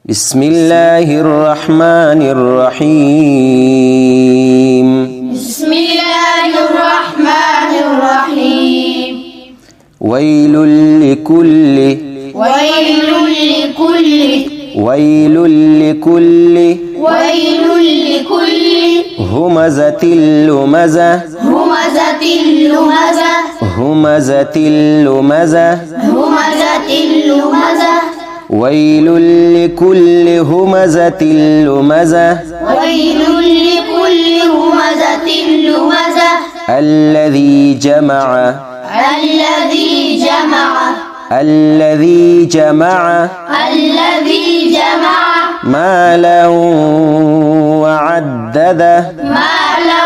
بسم الله الرحمن الرحيم. بسم الله الرحمن الرحيم. ويل لكل ويل لكل ويل لكل ويل لكل همزة لمزة همزة لمزة همزة لمزة همزة لمزة ويل لكل همزة لمزة ويل لكل همزة لمزة الذي جمع الذي جمع الذي جمع الذي جمع مالا وعدده مالا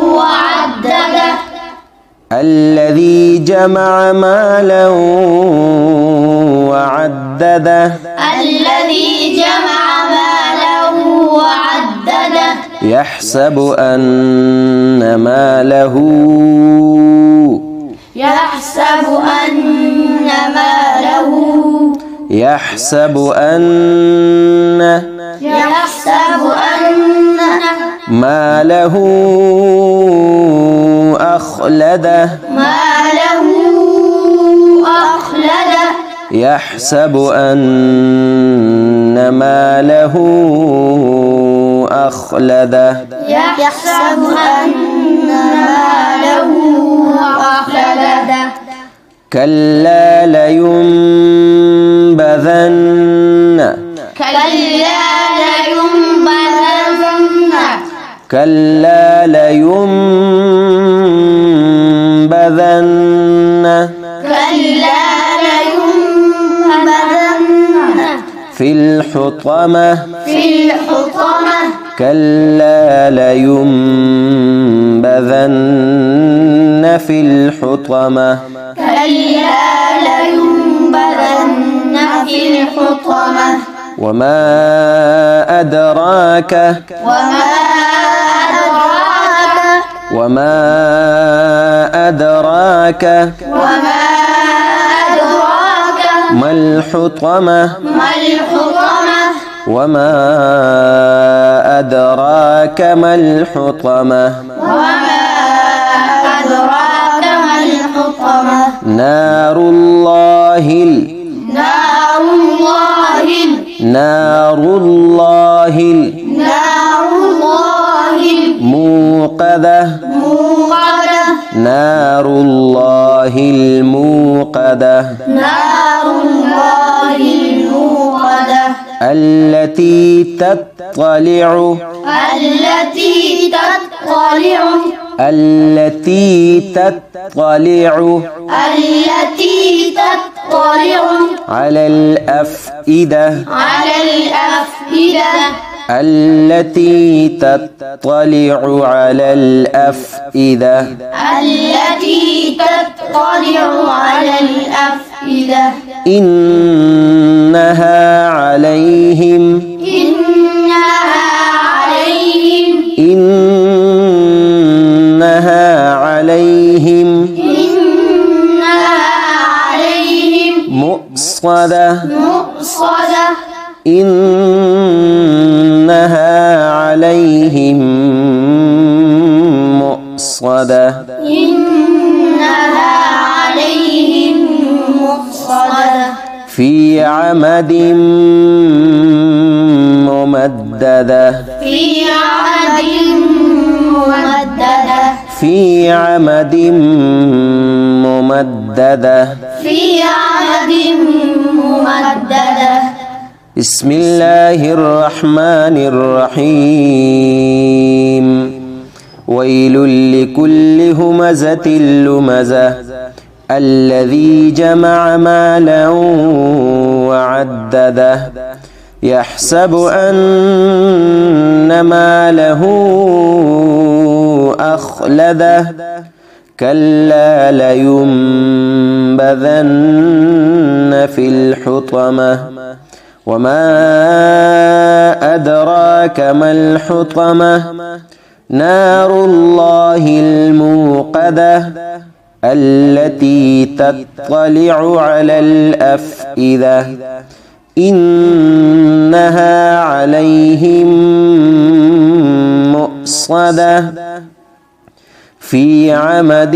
وعدده الذي جمع مالا وعدده الذي جمع مالا وعدده يحسب أن ماله يحسب أن ماله يحسب أن ماله أخلده ماله أخلده يحسب أن ماله أخلده يحسب أن ماله أخلده كلا لينبذن كلا لينبذن كلا لينبذن كلا لينبذن في الحطمة في الحطمة كلا لينبذن في الحطمة كلا لينبذن في الحطمة وما أدراك وما أدراك وما أدراك وما أدراك ما الحطمة ما الحطمة وما أدراك ما الحطمة وما أدراك ما الحطمة نار الله نار الله نار الله نار الله الموقدة موقدة نار الله الموقدة نار الله الموقدة التي تطلع التي تطلع التي تطلع التي تطلع على الأفئدة على الأفئدة التي تطلع على الأفئدة التي تطلع على الأفئدة إنها عليهم إنها عليهم إنها عليهم إنها عليهم مؤصدة مؤصدة إنها عليهم مؤصدة إنها عليهم مؤصدة في عمد ممددة في عمد ممددة في عمد ممددة في عمد ممددة بسم الله الرحمن الرحيم ويل لكل همزة لمزة الذي جمع مالا وعدده يحسب أن ماله أخلده كلا لينبذن في الحطمة وما أدراك ما الحطمة نار الله الموقدة التي تطلع على الأفئدة إن إنها عليهم مؤصدة في عمد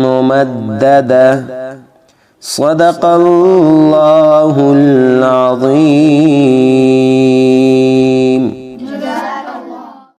ممددة. صدق الله